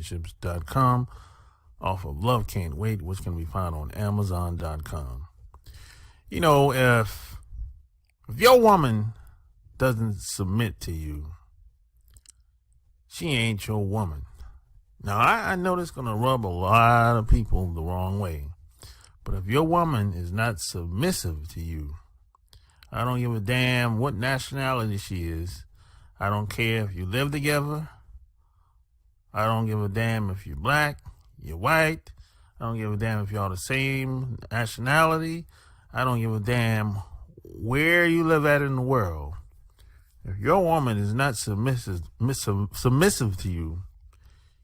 relationships.com off of Love Can't Wait, which can be found on Amazon.com. You know, if your woman doesn't submit to you, she ain't your woman. Now, I know this is going to rub a lot of people the wrong way, but if your woman is not submissive to you, I don't give a damn what nationality she is. I don't care if you live together. I don't give a damn if you're black, you're white. I don't give a damn if y'all the same nationality. I don't give a damn where you live at in the world. If your woman is not submissive to you,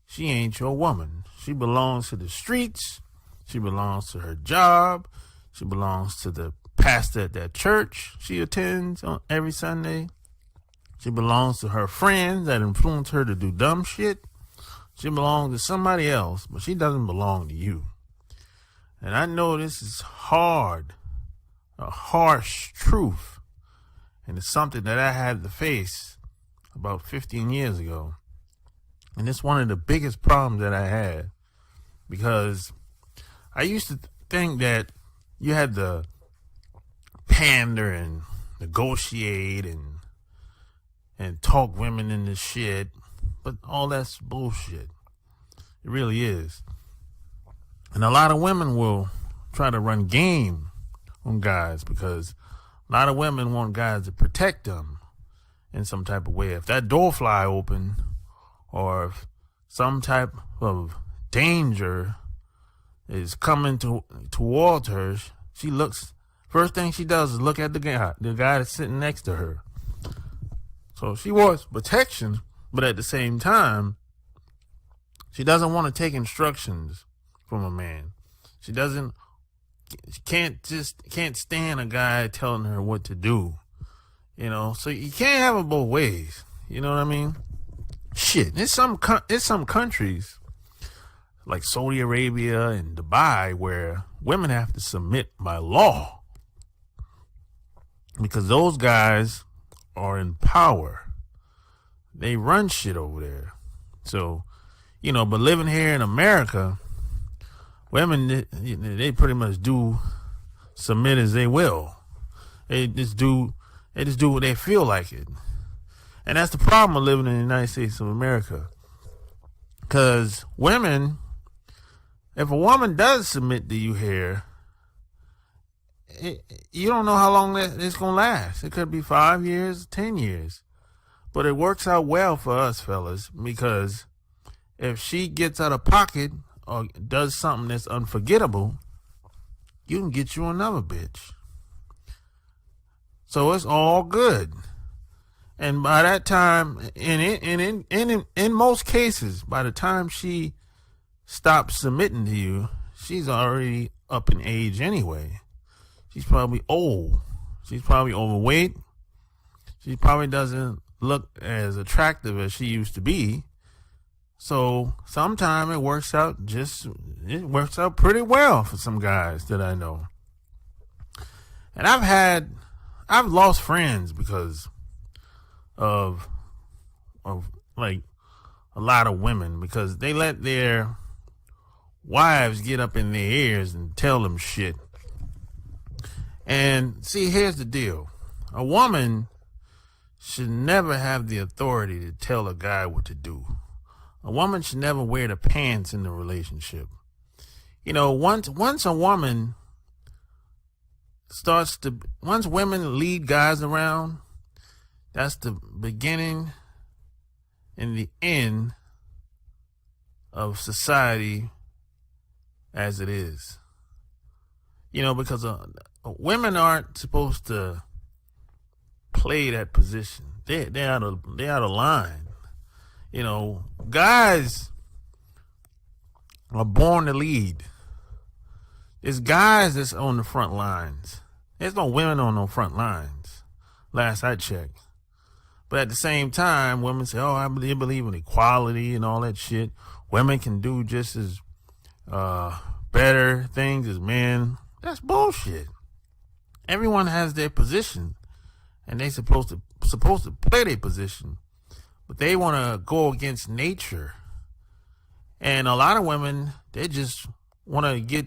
she ain't your woman. She belongs to the streets. She belongs to her job. She belongs to the pastor at that church she attends on every Sunday. She belongs to her friends that influence her to do dumb shit. She belongs to somebody else, but she doesn't belong to you. And I know this is hard, a harsh truth. And it's something that I had to face about 15 years ago. And it's one of the biggest problems that I had, because I used to think that you had to pander and negotiate and talk women into shit, but all that's bullshit. It really is. And a lot of women will try to run game on guys because a lot of women want guys to protect them in some type of way. If that door fly open, or if some type of danger is coming towards her, she looks, first thing she does is look at the guy that's sitting next to her. So she wants protection, but at the same time, she doesn't want to take instructions from a man. She can't stand a guy telling her what to do. You know, so you can't have it both ways. You know what I mean? Shit, there's some countries like Saudi Arabia and Dubai where women have to submit by law because those guys are in power. They run shit over there. So, you know, but living here in America, women, they pretty much do submit as they will. They just do what they feel like it. And that's the problem of living in the United States of America. Because women, if a woman does submit to you here, you don't know how long it's going to last. It could be 5 years, 10 years. But it works out well for us fellas, because if she gets out of pocket or does something that's unforgettable, you can get you another bitch. So it's all good. And by that time, in most cases, by the time she stops submitting to you, she's already up in age anyway. She's probably old. She's probably overweight. She probably doesn't look as attractive as she used to be. So sometimes it works out pretty well for some guys that I know. And I've lost friends because of like a lot of women, because they let their wives get up in their ears and tell them shit. And see, here's the deal. A woman should never have the authority to tell a guy what to do. A woman should never wear the pants in the relationship. You know, once a woman once women lead guys around, that's the beginning and the end of society as it is. You know, because women aren't supposed to play that position. They're out of line. You know, guys are born to lead. It's guys that's on the front lines. There's no women on no front lines, last I checked. But at the same time, women say, oh, I believe in equality and all that shit. Women can do just as better things as men. That's bullshit. Everyone has their position, and they supposed to play their position. But they want to go against nature And a lot of women, they just want to get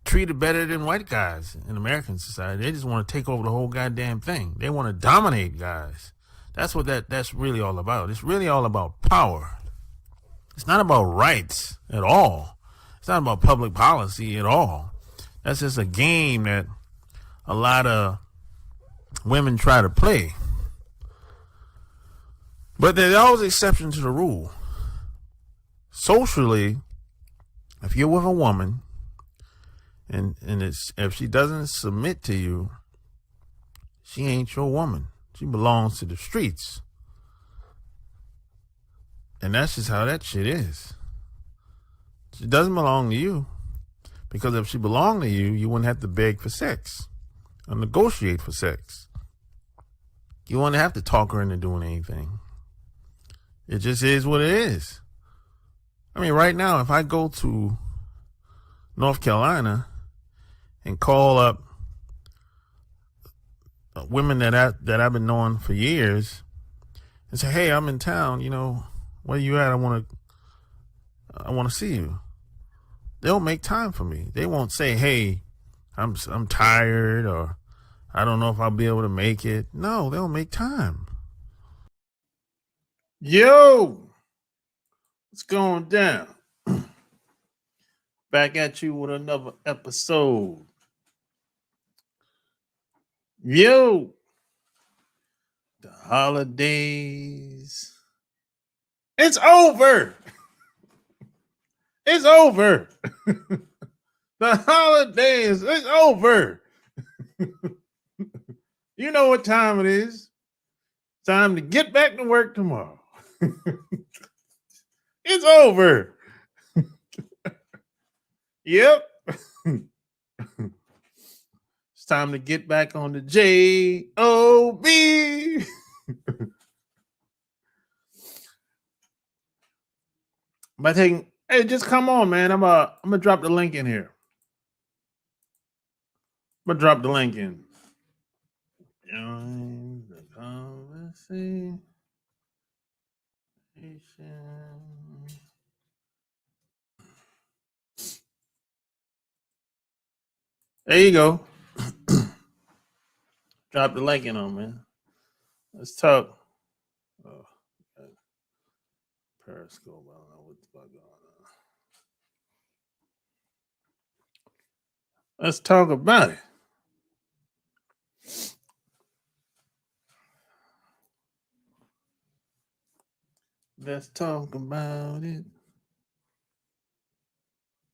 treated better than white guys in American society. They just want to take over the whole goddamn thing. They want to dominate guys. That's what that's really all about. It's really all about power. It's not about rights at all. It's not about public policy at all. That's just a game that a lot of women try to play. But there's always an exception to the rule. Socially, if you're with a woman and if she doesn't submit to you, she ain't your woman. She belongs to the streets. And that's just how that shit is. She doesn't belong to you. Because if she belonged to you, you wouldn't have to beg for sex or negotiate for sex. You wouldn't have to talk her into doing anything. It just is what it is. I mean, right now, if I go to North Carolina and call up women that I've been knowing for years and say, "Hey, I'm in town. Where you at? I want to see you." They'll make time for me. They won't say, "Hey, I'm tired," or "I don't know if I'll be able to make it." No, they'll make time. Yo, what's going down? Back at you with another episode. Yo, the holidays. It's over. It's over. The holidays. It's over. You know what time it is. Time to get back to work tomorrow. It's over. Yep. It's time to get back on the job. By taking, hey, just come on, man. I'm gonna drop the link in here. I'm gonna drop the link in. Join the conversation. There you go. Drop the link in on, man. Let's talk. Oh, Periscope. I don't know what the fuck going on. Let's talk about it. Let's talk about it.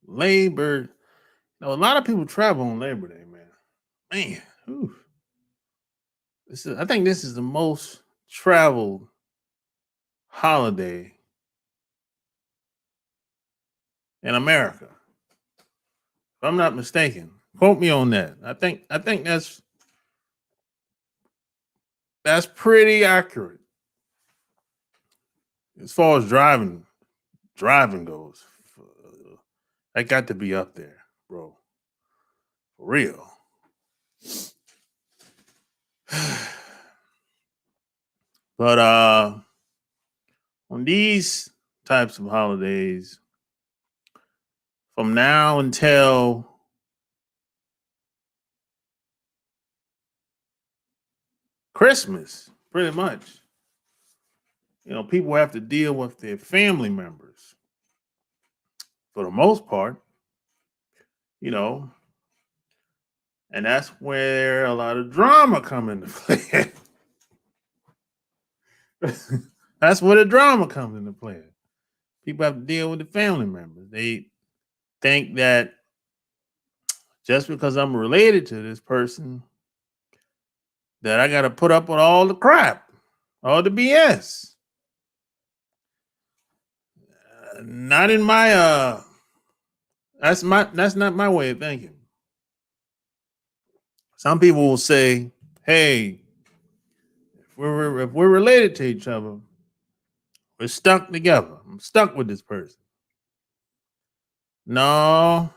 Labor. Now, a lot of people travel on Labor Day, man. Man, whew. I think this is the most traveled holiday in America. If I'm not mistaken. Quote me on that. I think that's pretty accurate as far as driving goes. That got to be up there, bro. For real. But on these types of holidays, from now until Christmas, pretty much, people have to deal with their family members for the most part, and that's where a lot of drama come into play. That's where the drama comes into play. People have to deal with the family members. They think that just because I'm related to this person, that I got to put up with all the crap, all the BS. Not in my that's not my way of thinking. Some people will say, "Hey, if we're related to each other, we're stuck together. I'm stuck with this person." No.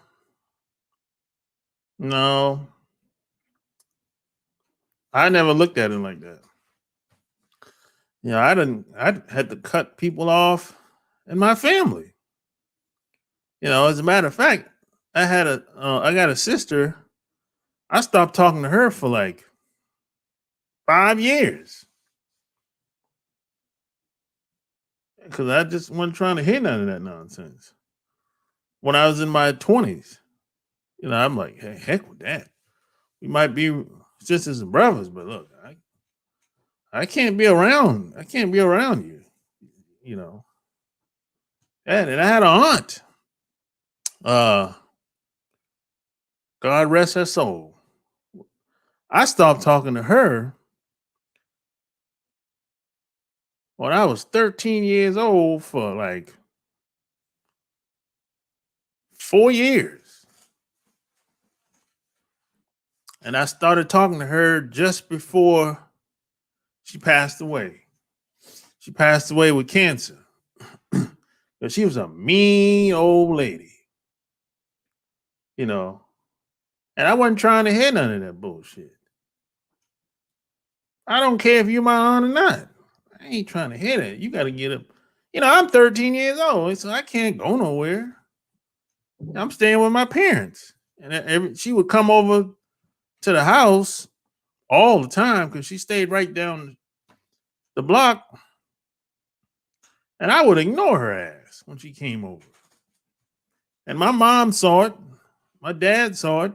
I never looked at it like that. I had to cut people off in my family. As a matter of fact, I got a sister. I stopped talking to her for like 5 years because I just wasn't trying to hear none of that nonsense. When I was in my 20s, I'm like, hey, heck with that. We might be sisters and brothers, but look, I can't be around. I can't be around you. You know. And I had an aunt. Uh, God rest her soul. I stopped talking to her when I was 13 years old for like 4 years. And I started talking to her just before she passed away. She passed away with cancer. But she was a mean old lady, you know. And I wasn't trying to hear none of that bullshit. I don't care if you're my aunt or not. I ain't trying to hear that. You got to get up. I'm 13 years old, so I can't go nowhere. I'm staying with my parents. And she would come over to the house all the time because she stayed right down the block. And I would ignore her ass when she came over. And my mom saw it. My dad saw it.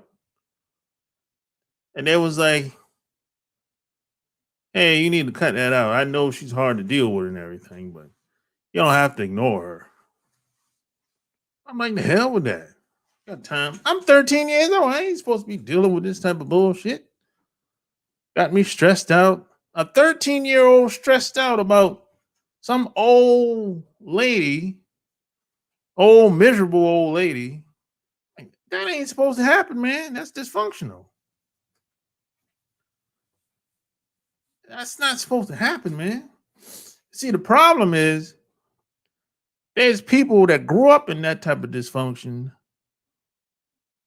And they was like, hey, you need to cut that out. I know she's hard to deal with and everything, but you don't have to ignore her. I'm like, the hell with that. Got time. I'm 13 years old. I ain't supposed to be dealing with this type of bullshit. Got me stressed out. A 13-year-old stressed out about some old lady, miserable old lady. Like, that ain't supposed to happen, man. That's dysfunctional. That's not supposed to happen, man. See, the problem is there's people that grew up in that type of dysfunction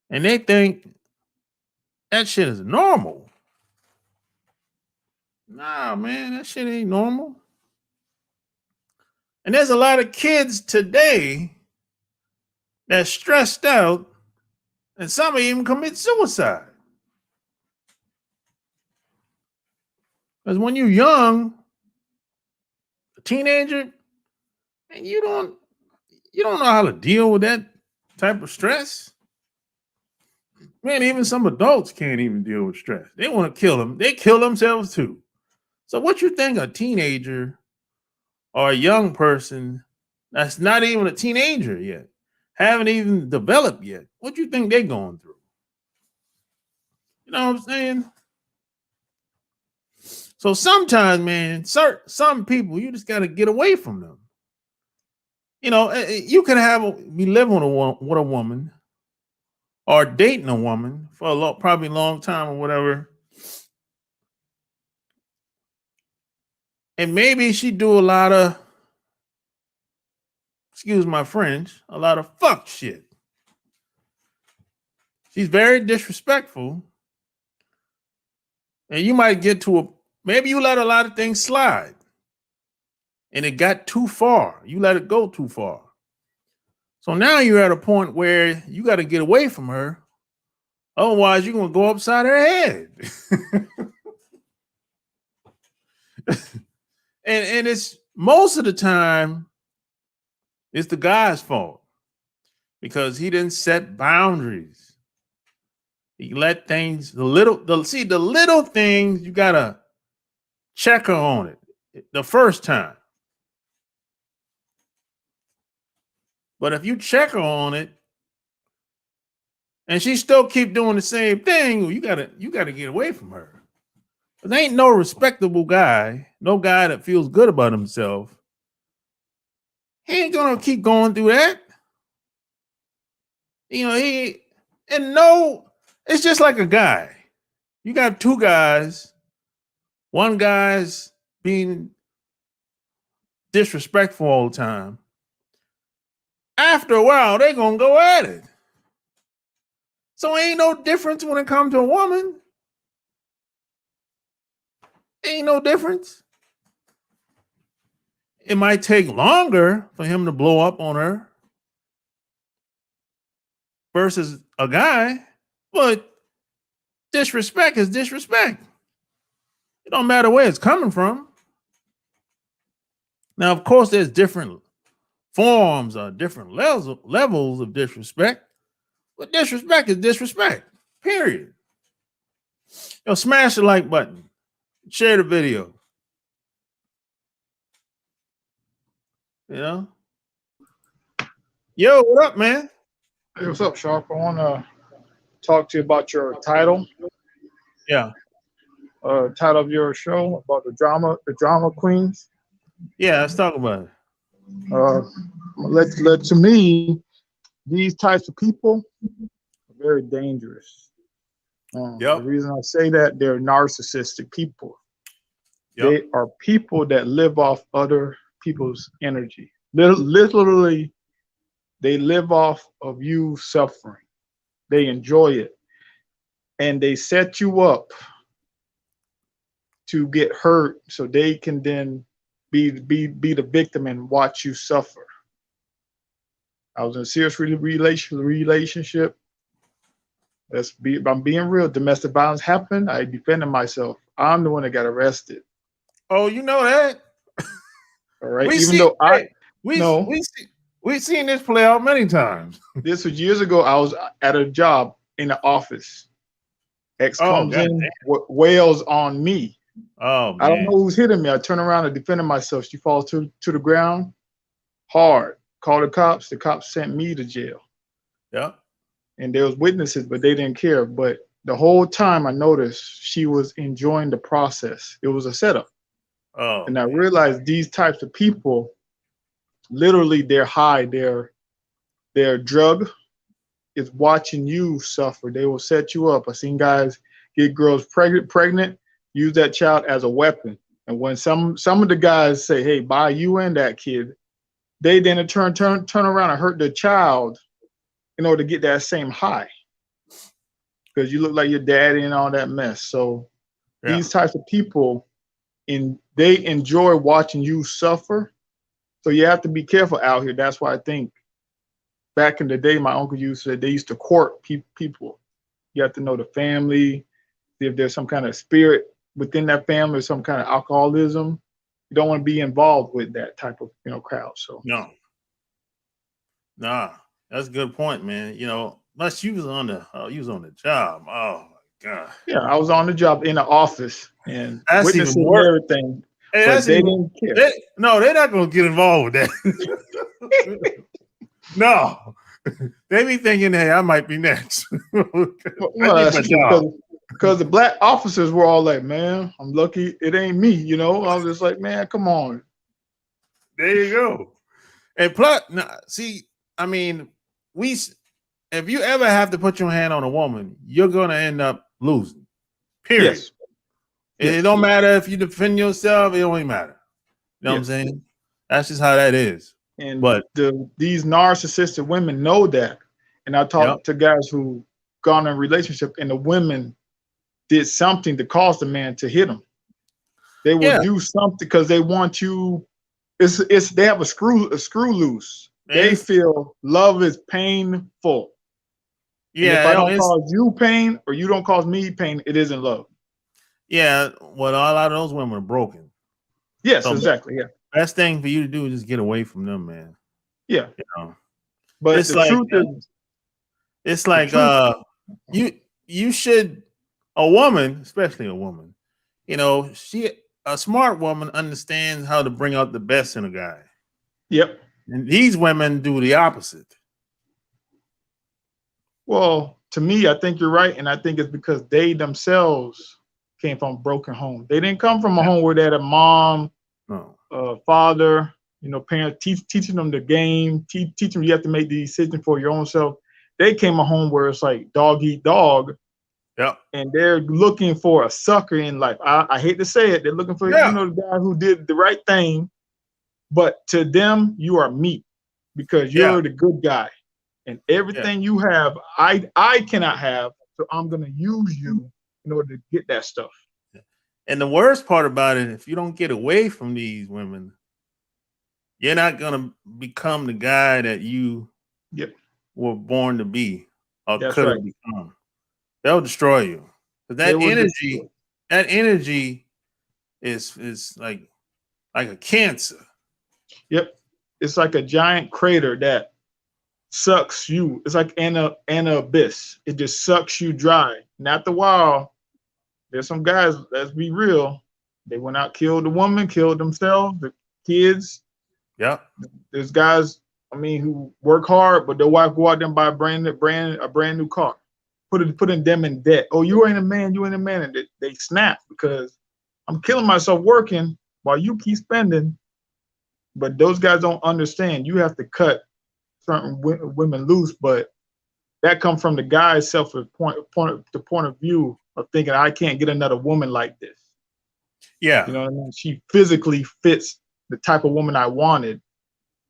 and they think that shit is normal. Nah, man, that shit ain't normal. And there's a lot of kids today that's stressed out, and some even commit suicide. Because when you're young, a teenager, and you don't know how to deal with that type of stress. Man, even some adults can't even deal with stress. They want to kill them. They kill themselves too. So what you think a teenager or a young person that's not even a teenager yet, haven't even developed yet, what you think they're going through? You know what I'm saying? So sometimes, man, some people, you just got to get away from them. You could be living with a woman or dating a woman for probably a long time or whatever. And maybe she do a lot of, excuse my French, a lot of fuck shit. She's very disrespectful. And you might get to maybe you let a lot of things slide. And it got too far. You let it go too far. So now you're at a point where you got to get away from her. Otherwise, you're going to go upside her head. and it's most of the time, it's the guy's fault because he didn't set boundaries. He let things, the little things, you got to check her on it the first time. But if you check her on it and she still keep doing the same thing, you gotta get away from her. There ain't no respectable guy, no guy that feels good about himself. He ain't gonna keep going through that. It's just like a guy. You got two guys. One guy's being disrespectful all the time. After a while, they're gonna go at it. So ain't no difference when it comes to a woman. Ain't no difference. It might take longer for him to blow up on her. versus a guy, but disrespect is disrespect. It don't matter where it's coming from. Now, of course, there's different forms or different levels of disrespect, but disrespect is disrespect. Period. Smash the like button, share the video. Yo, what up, man? Hey, what's up, Sharp? I want to talk to you about your title. Yeah. Title of your show about the drama queens. Yeah, let's talk about it. To me, these types of people are very dangerous. The reason I say that, they're narcissistic people. Yep. They are people that live off other people's energy. Literally, they live off of you suffering. They enjoy it. And they set you up to get hurt so they can then be the victim and watch you suffer. I was in a serious relationship. I'm being real. Domestic violence happened. I defended myself. I'm the one that got arrested. Oh, you know that? All right. We've seen this play out many times. This was years ago. I was at a job in the office. Ex comes in, wails on me. Oh, man. I don't know who's hitting me. I turn around and defended myself. She falls to the ground hard. Call the cops. The cops sent me to jail. Yeah. And there was witnesses, but they didn't care. But the whole time I noticed she was enjoying the process. It was a setup. Oh. And I realized these types of people, literally their high, their drug is watching you suffer. They will set you up. I've seen guys get girls pregnant, use that child as a weapon. And when some of the guys say, hey, buy you and that kid, they then turn around and hurt the child in order to get that same high. Because you look like your daddy and all that mess. So these types of people, they enjoy watching you suffer. So you have to be careful out here. That's why I think back in the day, my uncle used to say they used to court people. You have to know the family, see if there's some kind of spirit within that family, some kind of alcoholism. You don't want to be involved with that type of crowd. So nah, that's a good point, man. Unless you was on the job. Oh my God. Yeah, I was on the job in the office and that's witnessing even worse. Everything. Hey, but they didn't care. They're not gonna get involved with that. No. They be thinking, hey, I might be next. Because the black officers were all like, man, I'm lucky it ain't me, I was just like, man, come on. There you go. And plus, see, I mean, if you ever have to put your hand on a woman, you're gonna end up losing. Period. Yes. It don't matter if you defend yourself, it don't even matter. You know what I'm saying? That's just how that is. And these narcissistic women know that. And I talked to guys who gone in a relationship and the women did something to cause the man to hit them. They will do something because they want you. They have a screw loose. They feel love is painful. Yeah. And if I don't cause you pain or you don't cause me pain, it isn't love. Yeah. Well, a lot of those women are broken. Yes, exactly. Yeah. Best thing for you to do is just get away from them, man. Yeah. But the truth is, it's like you should, a woman, especially a woman, a smart woman understands how to bring out the best in a guy. Yep. And these women do the opposite. Well, to me, I think you're right. And I think it's because they themselves came from a broken home. They didn't come from a home where they had a mom, father, parents teaching them the game, teaching them you have to make the decision for your own self. They came a home where it's like dog eat dog. Yeah. And they're looking for a sucker in life. I hate to say it. They're looking for, the guy who did the right thing. But to them, you are meat because you're the good guy. And everything you have, I cannot have. So I'm going to use you in order to get that stuff. And the worst part about it, if you don't get away from these women, you're not going to become the guy that you were born to be. or That's could right. have become. They'll destroy you. But They will destroy. that energy is like a cancer. Yep. It's like a giant crater that sucks you. It's like an abyss. It just sucks you dry. And after a while, there's some guys, let's be real, they went out, killed the woman, killed themselves, the kids. Yep. There's guys, I mean, who work hard, but their wife go out there and buy a brand new car. Putting them in debt. Oh, you ain't a man, you ain't a man. And they snap because I'm killing myself working while you keep spending. But those guys don't understand. You have to cut certain women loose, but that comes from the guy's point of view of thinking I can't get another woman like this. Yeah. You know what I mean? She physically fits the type of woman I wanted,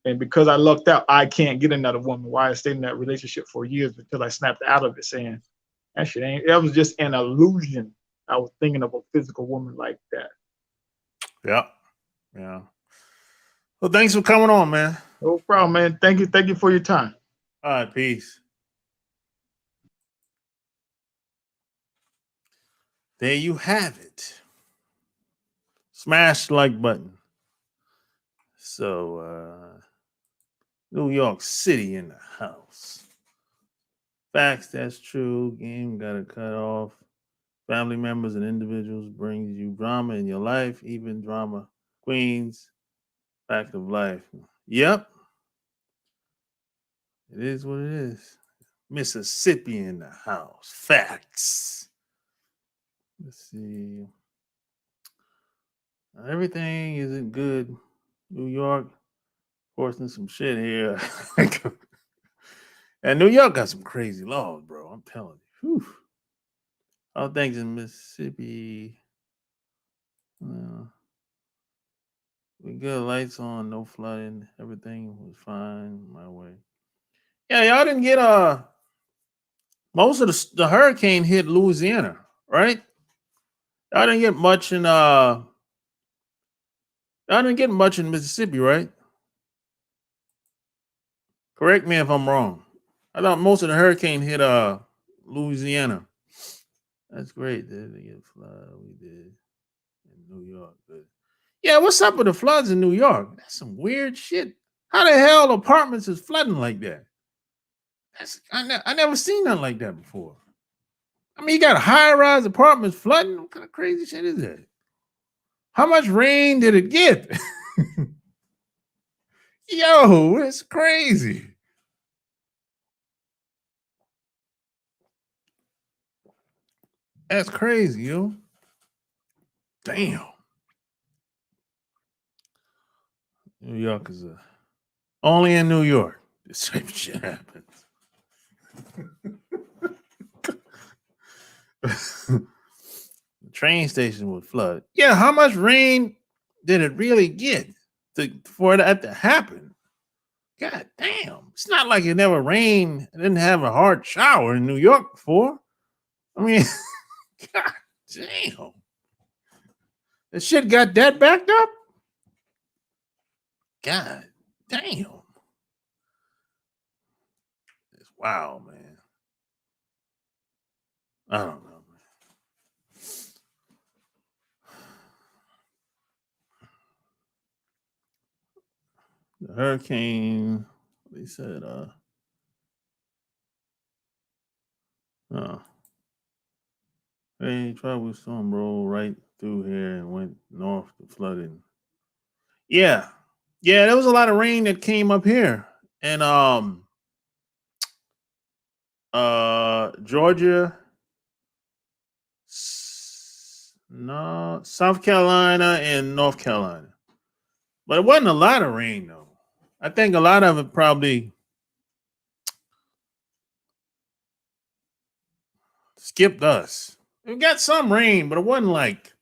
and because I lucked out, I can't get another woman. Why I stayed in that relationship for years until I snapped out of it, saying that shit ain't. That was just an illusion. I was thinking of a physical woman like that. Yeah. Yeah. Well, thanks for coming on, man. No problem, man. Thank you for your time. All right, peace. There you have it. Smash the like button. So, New York City in the house. Facts, that's true. Game got to cut off. Family members and individuals brings you drama in your life, even drama queens. Fact of life. Yep. It is what it is. Mississippi in the house. Facts. Let's see. Everything isn't good. New York forcing some shit here. And New York got some crazy laws, bro. I'm telling you. Whew. All things in Mississippi. We got lights on, no flooding. Everything was fine my way. Yeah, y'all didn't get most of the hurricane hit Louisiana, right? Y'all didn't get much in Mississippi, right? Correct me if I'm wrong. I thought most of the hurricane hit Louisiana. That's great. Did they get flood? We did in New York. Good. Yeah, what's up with the floods in New York? That's some weird shit. How the hell apartments is flooding like that? I never seen nothing like that before. I mean, you got high-rise apartments flooding. What kind of crazy shit is that? How much rain did it get? Yo, it's crazy. That's crazy, yo. Damn. New York is only in New York. This type of shit happens. The train station would flood. Yeah, how much rain did it really get for that to happen? God damn. It's not like it never rained. It didn't have a hard shower in New York before. I mean, God damn. The shit got that backed up? God damn. It's wild, man. I don't know, man. The hurricane, they said, hey, tropical storm rolled right through here and went north to flooding. Yeah. Yeah, there was a lot of rain that came up here. And Georgia, no, South Carolina and North Carolina. But it wasn't a lot of rain though. I think a lot of it probably skipped us. We got some rain, but it wasn't like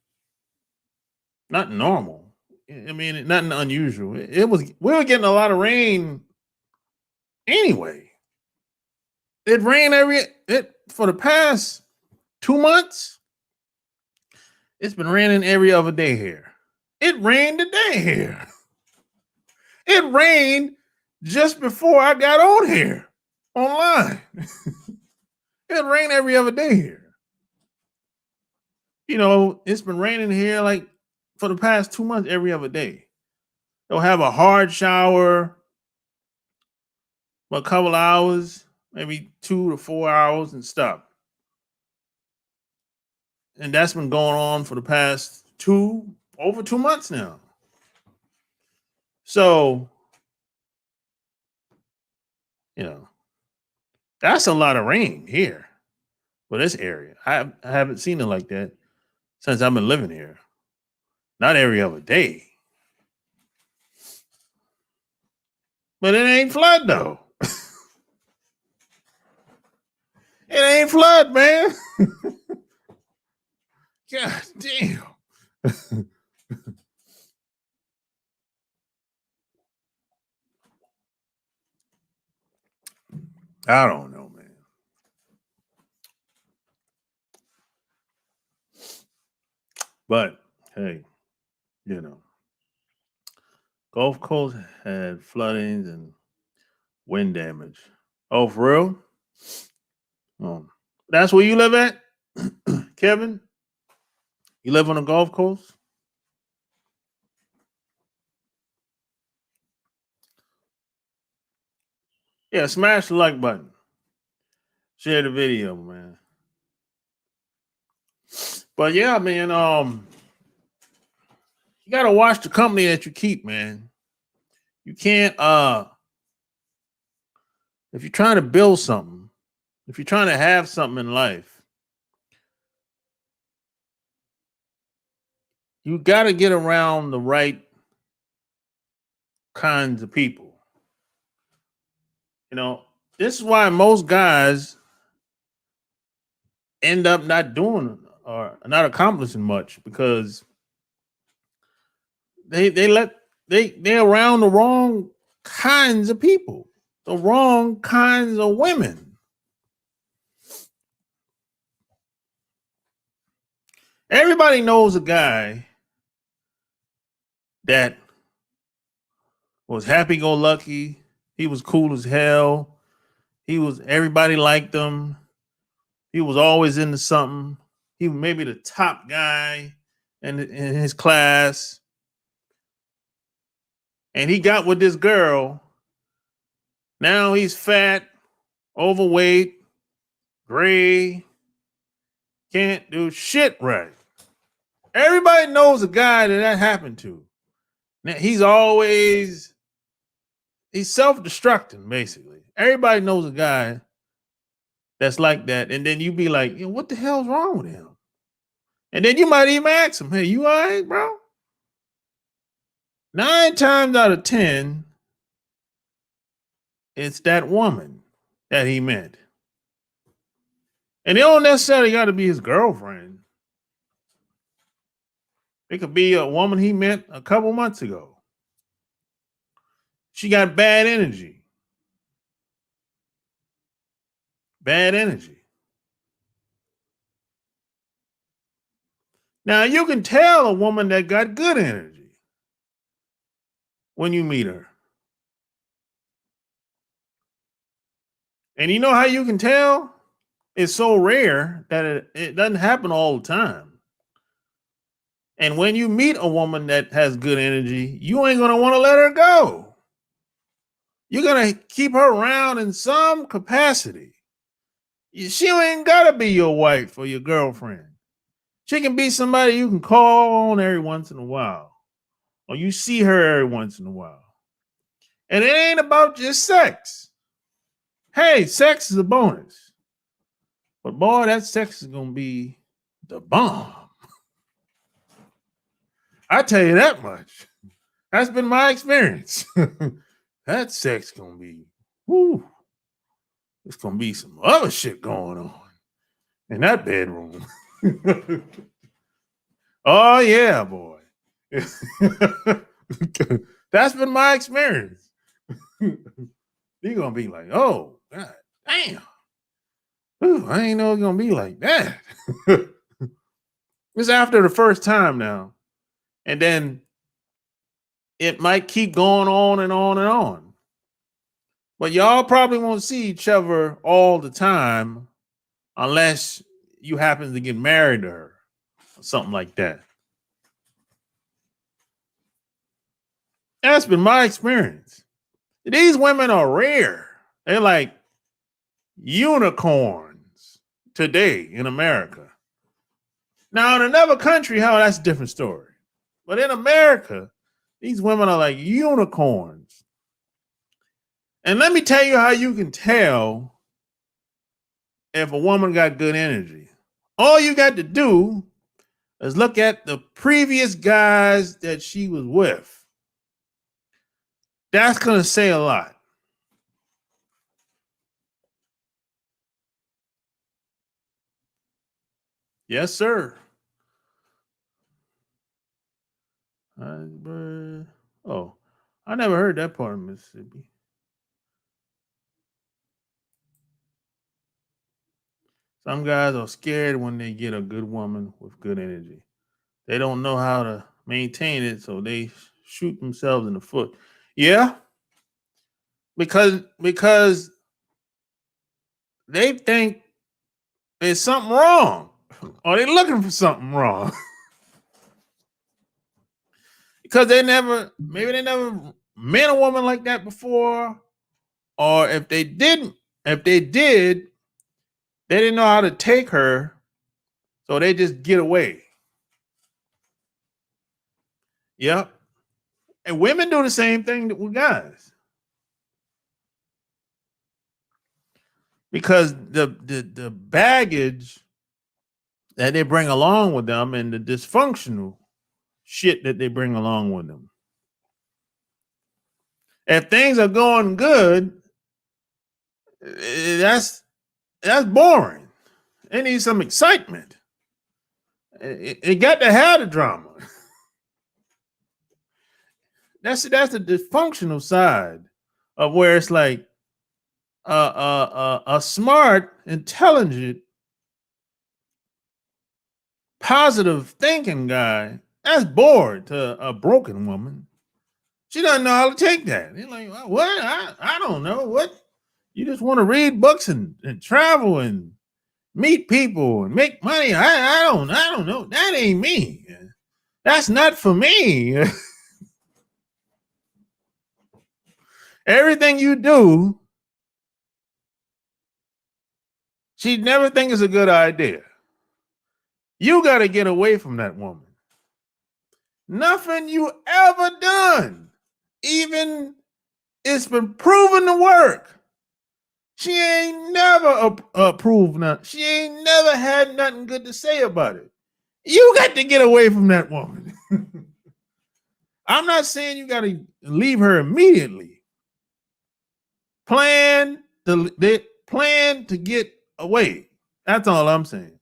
not normal. I mean, nothing unusual. It was we were getting a lot of rain anyway. It rained for the past 2 months. It's been raining every other day here. It rained today here. It rained just before I got on here online. It rain every other day here. You know, it's been raining here like for the past 2 months every other day. They'll have a hard shower for a couple hours, maybe 2 to 4 hours and stop. And that's been going on for the past over 2 months now. So, you know, that's a lot of rain here for this area. I haven't seen it like that since I've been living here. Not every other day. But it ain't flood though. It ain't flood, man. God damn. I don't know, man. But hey, you know, Gulf Coast had floodings and wind damage. Oh, for real? That's where you live at, Kevin? You live on the Gulf Coast? Yeah, smash the like button. Share the video, man. But yeah, man, you gotta watch the company that you keep, man. You can't if you're trying to build something, if you're trying to have something in life, you gotta get around the right kinds of people. You know, this is why most guys end up not doing or not accomplishing much because they're around the wrong kinds of people, the wrong kinds of women. Everybody knows a guy that was happy-go-lucky. He was cool as hell. Everybody liked him. He was always into something. He was maybe the top guy in his class. And he got with this girl. Now he's fat, overweight, gray, can't do shit right. Everybody knows a guy that happened to. Now, he's self-destructing, basically. Everybody knows a guy that's like that. And then you be like, what the hell's wrong with him? And then you might even ask him, hey, you all right, bro? 9 times out of 10, it's that woman that he met. And it don't necessarily got to be his girlfriend. It could be a woman he met a couple months ago. She got bad energy. Bad energy. Now, you can tell a woman that got good energy when you meet her. And you know how you can tell? It's so rare that it doesn't happen all the time. And when you meet a woman that has good energy, you ain't going to want to let her go. You're going to keep her around in some capacity. She ain't got to be your wife or your girlfriend. She can be somebody you can call on every once in a while, or you see her every once in a while. And it ain't about just sex. Hey, sex is a bonus. But boy, that sex is going to be the bomb. I tell you that much. That's been my experience. That sex going to be, whoo. It's going to be some other shit going on in that bedroom. Oh, yeah, boy. That's been my experience. You're going to be like, oh, God damn. Ooh, I ain't know it's going to be like that. It's after the first time now. And then it might keep going on and on and on. But y'all probably won't see each other all the time unless you happen to get married to her or something like that. That's been my experience. These women are rare. They're like unicorns today in America. Now, in another country, that's a different story. But in America, these women are like unicorns. And let me tell you how you can tell if a woman got good energy. All you got to do is look at the previous guys that she was with. That's going to say a lot. Yes, sir. Oh, I never heard that part of Mississippi. Some guys are scared when they get a good woman with good energy. They don't know how to maintain it, so they shoot themselves in the foot. Yeah, because they think there's something wrong, or they're looking for something wrong. Because maybe they never met a woman like that before, or if they did, they didn't know how to take her, so they just get away. Yep. And women do the same thing with guys. Because the baggage that they bring along with them and the dysfunctional shit that they bring along with them. If things are going good, that's boring. They need some excitement. It got to have the drama. That's the dysfunctional side of where it's like a smart, intelligent, positive thinking guy that's bored to a broken woman. She doesn't know how to take that. You're like, what? I don't know. What? You just want to read books and travel and meet people and make money. I don't know. That ain't me. That's not for me. Everything you do, she'd never think it's a good idea. You got to get away from that woman. Nothing you ever done, even it's been proven to work. She ain't never approved nothing. She ain't never had nothing good to say about it. You got to get away from that woman. I'm not saying you got to leave her immediately. Plan to get away. That's all I'm saying.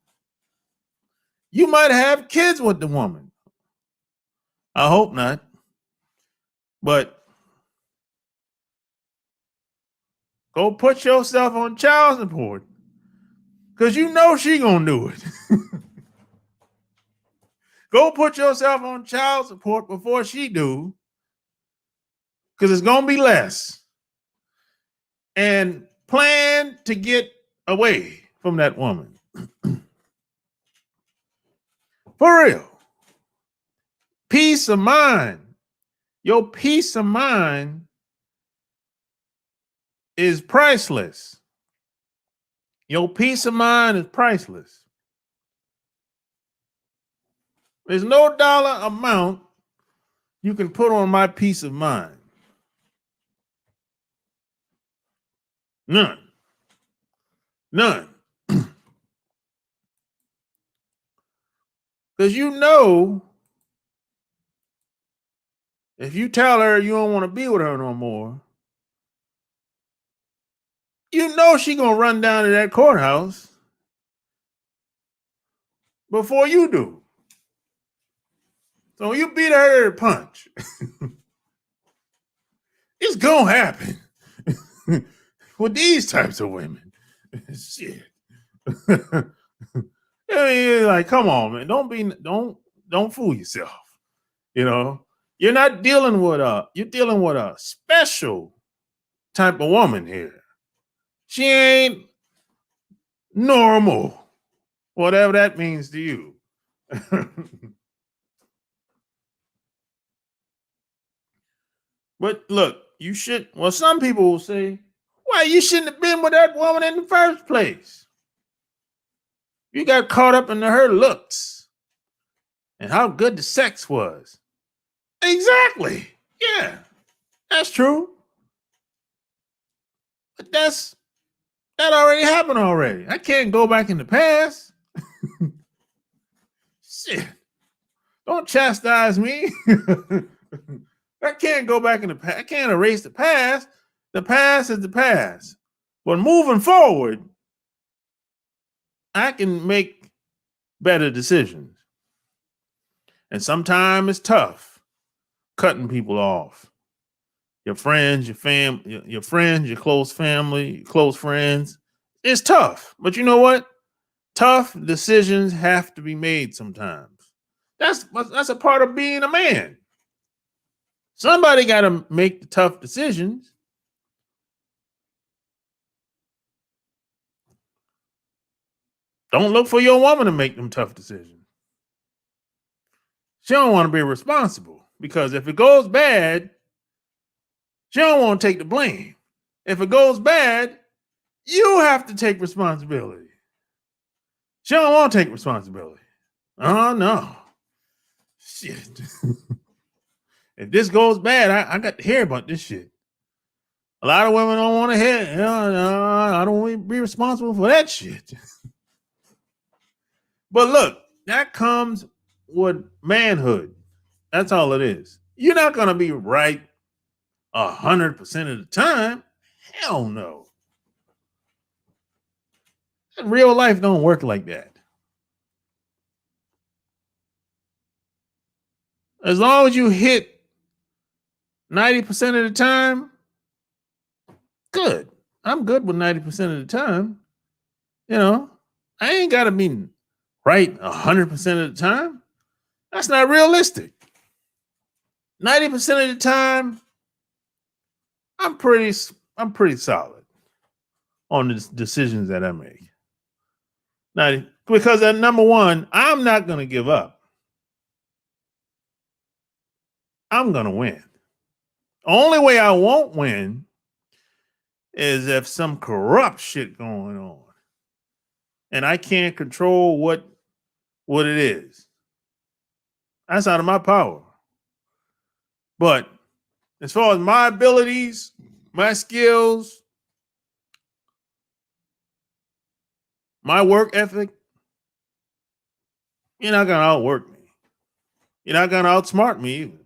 You might have kids with the woman. I hope not. But go put yourself on child support. Because you know she gonna do it. Go put yourself on child support before she do. Because it's gonna be less. And plan to get away from that woman. For real. Peace of mind. Your peace of mind is priceless. Your peace of mind is priceless. There's no dollar amount you can put on my peace of mind. None. Because you know, if you tell her you don't want to be with her no more, you know she gonna run down to that courthouse before you do. So you beat her to the punch. It's gonna happen with these types of women. Shit. I mean, like, come on, man. Don't fool yourself. You know, you're not dealing with you're dealing with a special type of woman here. She ain't normal, whatever that means to you. But look, you should, well, some people will say, why you shouldn't have been with that woman in the first place. You got caught up in her looks and how good the sex was. Exactly. Yeah, that's true. But that already happened already. I can't go back in the past. Shit. Don't chastise me. I can't go back in the past. I can't erase the past. The past is the past. But moving forward, I can make better decisions. And sometimes it's tough cutting people off. Your friends, your friends, your close family, your close friends. It's tough. But you know what? Tough decisions have to be made sometimes. That's a part of being a man. Somebody got to make the tough decisions. Don't look for your woman to make them tough decisions. She don't want to be responsible because if it goes bad, she don't want to take the blame. If it goes bad, you have to take responsibility. She don't want to take responsibility. Oh no. Shit. If this goes bad, I got to hear about this shit. A lot of women don't want to hear. I don't want to be responsible for that shit. But look, that comes with manhood. That's all it is. You're not going to be right 100% of the time. Hell no. Real life don't work like that. As long as you hit 90% of the time, good. I'm good with 90% of the time. You know, I ain't got to be right 100% of the time. That's not realistic. 90% of the time, I'm pretty solid on the decisions that I make. Now, because at number one, I'm not going to give up. I'm going to win. Only way I won't win is if some corrupt shit going on and I can't control what it is. That's out of my power. But as far as my abilities, my skills, my work ethic, you're not going to outwork me. You're not going to outsmart me either.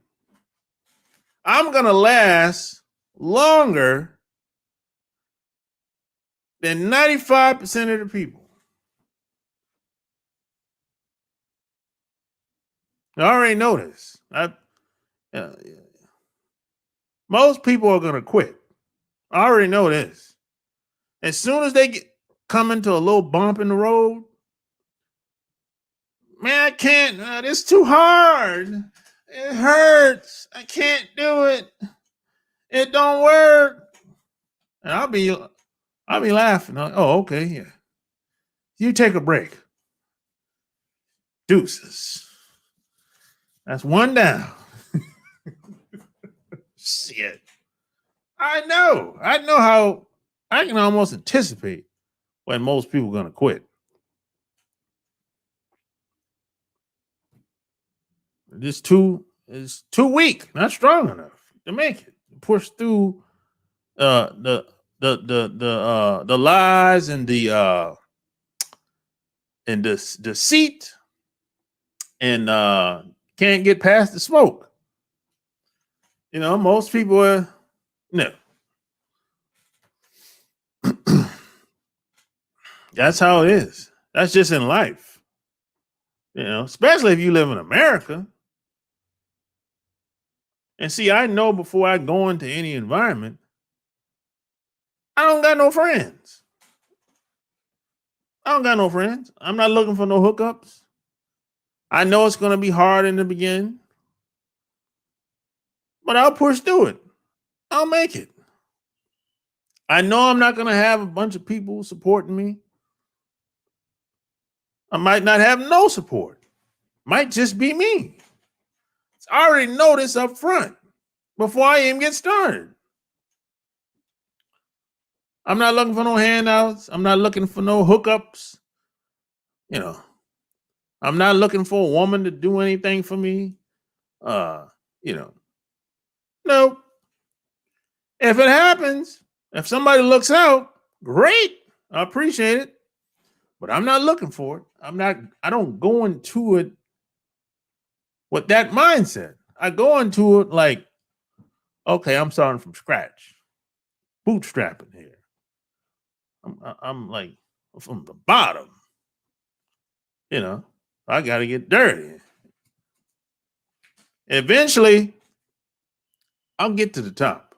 I'm going to last longer than 95% of the people. I already know this. Most people are going to quit. I already know this. As soon as they come into a little bump in the road, man, I can't. It's too hard. It hurts. I can't do it. It don't work. And I'll be laughing. Oh, okay, yeah. You take a break. Deuces. That's one down. Shit. I know how I can almost anticipate when most people are going to quit. It's too weak, not strong enough to make it. Push through the lies and the deceit and can't get past the smoke. You know, most people are no. That's how it is. That's just in life. You know, especially if you live in America. And see, I know before I go into any environment, I don't got no friends. I don't got no friends. I'm not looking for no hookups. I know it's going to be hard in the beginning, but I'll push through it. I'll make it. I know I'm not going to have a bunch of people supporting me. I might not have no support. Might just be me. I already know this up front before I even get started. I'm not looking for no handouts. I'm not looking for no hookups. You know, I'm not looking for a woman to do anything for me. You know, no. If it happens, if somebody looks out, great. I appreciate it. But I'm not looking for it. I don't go into it with that mindset. I go into it like, okay, I'm starting from scratch. Bootstrapping here. I'm like from the bottom. You know, I got to get dirty. Eventually, I'll get to the top.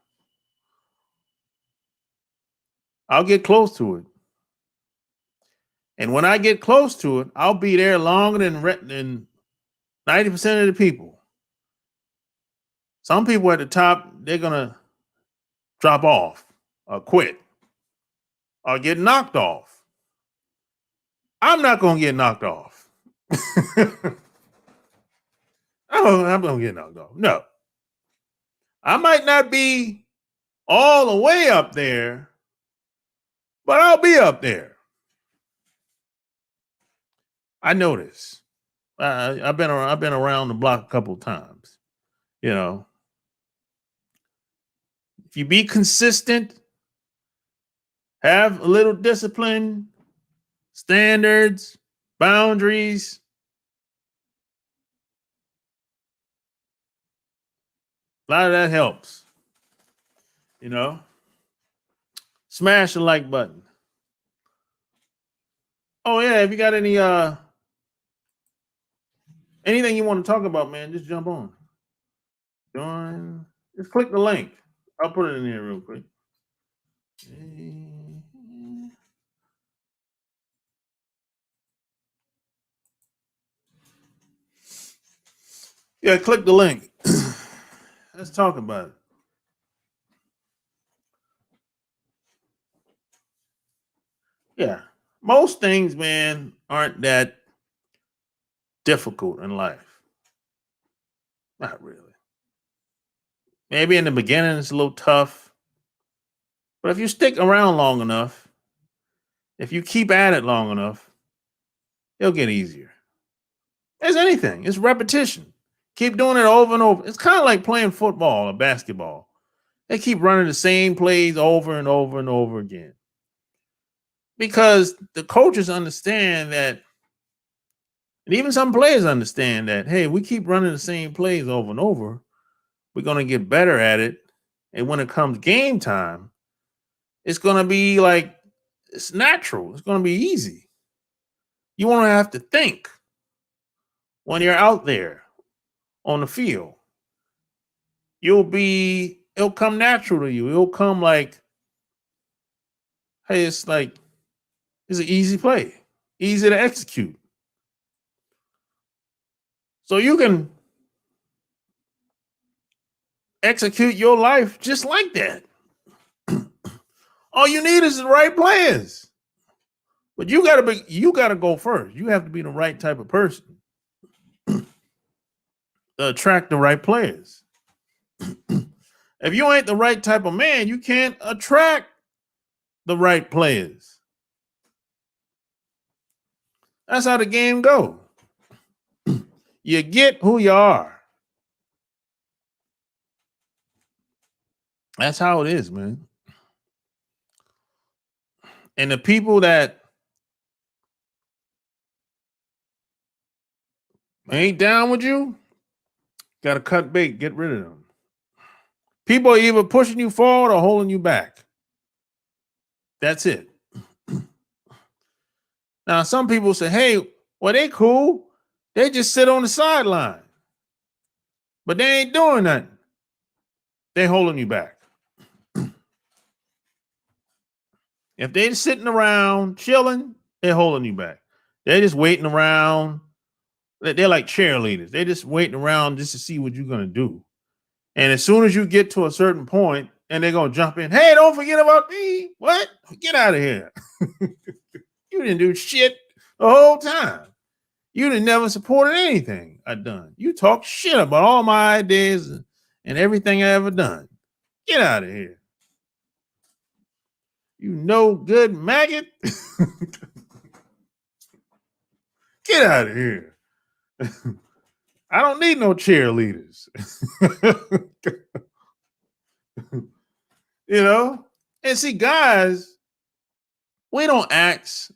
I'll get close to it. And when I get close to it, I'll be there longer than 90% of the people. Some people at the top, they're going to drop off or quit or get knocked off. I'm not going to get knocked off. I'm going to get knocked off. No. I might not be all the way up there, but I'll be up there. I know this. I've been around the block a couple of times. You know, if you be consistent, have a little discipline, standards, boundaries, a lot of that helps. You know, smash the like button. Oh yeah, if you got any anything you want to talk about, man, just jump on. Join. Just click the link. I'll put it in here real quick. Yeah, click the link. Let's talk about it. Yeah. Most things, man, aren't that difficult in life. Not really. Maybe in the beginning it's a little tough. But if you stick around long enough, if you keep at it long enough, it'll get easier. As anything, it's repetition. Keep doing it over and over. It's kind of like playing football or basketball. They keep running the same plays over and over and over again. Because the coaches understand that, and even some players understand that, hey, we keep running the same plays over and over, we're going to get better at it. And when it comes game time, it's going to be like, it's natural. It's going to be easy. You won't have to think when you're out there on the field. It'll come natural to you. It'll come like, hey, it's like, it's an easy play, easy to execute. So you can execute your life just like that. All you need is the right players. But you gotta go first. You have to be the right type of person to attract the right players. If you ain't the right type of man, you can't attract the right players. That's how the game goes. You get who you are. That's how it is, man. And the people that ain't down with you, gotta cut bait, get rid of them. People are either pushing you forward or holding you back. That's it. Now, some people say, hey, well, they cool. They just sit on the sideline. But they ain't doing nothing. They holding you back. If they're sitting around chilling, they're holding you back. They're just waiting around. They're like cheerleaders. They're just waiting around just to see what you're going to do. And as soon as you get to a certain point, and they're going to jump in, hey, don't forget about me. What? Get out of here. You didn't do shit. the whole time. You done never supported anything I done. You talk shit about all my ideas and everything I ever done. Get out of here. You no good maggot. Get out of here. I don't need no cheerleaders. You know? And see, guys, we don't ask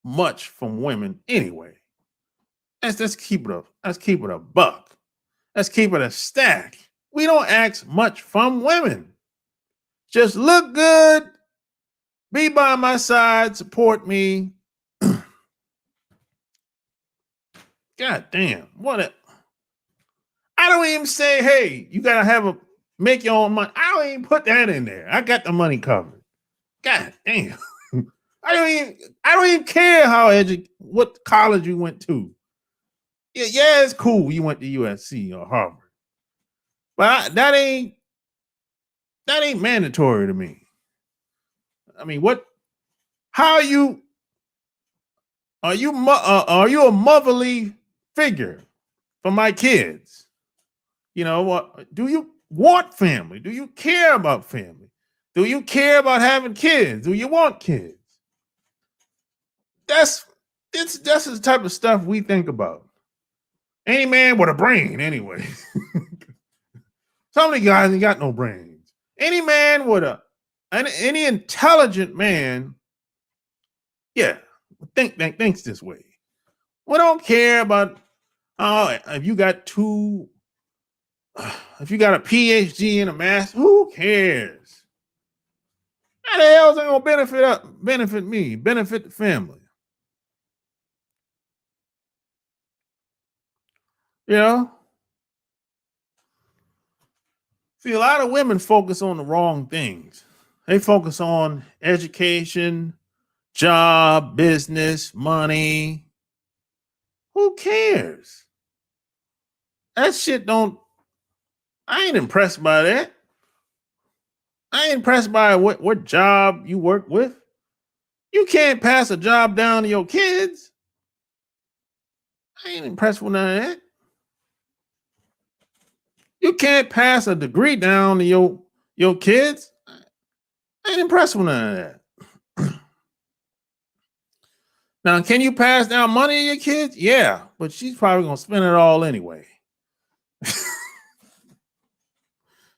much from women anyway. Let's keep it up. Let's keep it a buck. Let's keep it a stack. We don't ask much from women. Just look good, be by my side, support me. God damn. I don't even say, hey, you gotta make your own money. I don't even put that in there. I got the money covered. God damn. I don't even care what college you went to. Yeah, it's cool you went to USC or Harvard. But that ain't mandatory to me. I mean, how are you a motherly figure for my kids? You know what? Do you want family? Do you care about family? Do you care about having kids? Do you want kids? That's the type of stuff we think about. Any man with a brain, anyway. Some of the guys ain't got no brains. Any man any intelligent man, yeah, thinks this way. We don't care about if you got a PhD and a master. Who cares? How the hell's it gonna benefit me, benefit the family? You know? See, a lot of women focus on the wrong things. They focus on education, job, business, money. Who cares? That shit I ain't impressed by that. I ain't impressed by what job you work with. You can't pass a job down to your kids. I ain't impressed with none of that. You can't pass a degree down to your kids. I ain't impressed with none of that. Now, can you pass down money to your kids? Yeah, but she's probably gonna spend it all anyway.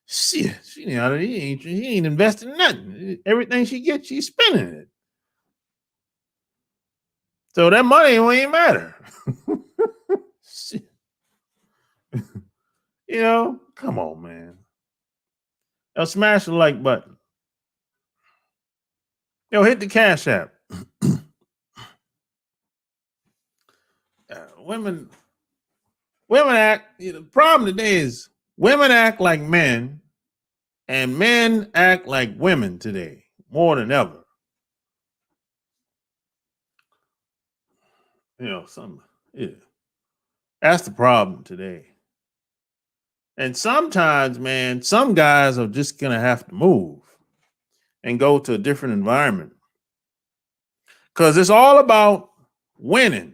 Shit, he ain't investing nothing. Everything she gets, she's spending it. So that money won't even matter. Shit. You know, come on, man. Yo, smash the like button. Yo, hit the Cash App. Women act. The problem today is women act like men, and men act like women today more than ever. You know, that's the problem today. And sometimes, man, some guys are just gonna have to move and go to a different environment because it's all about winning.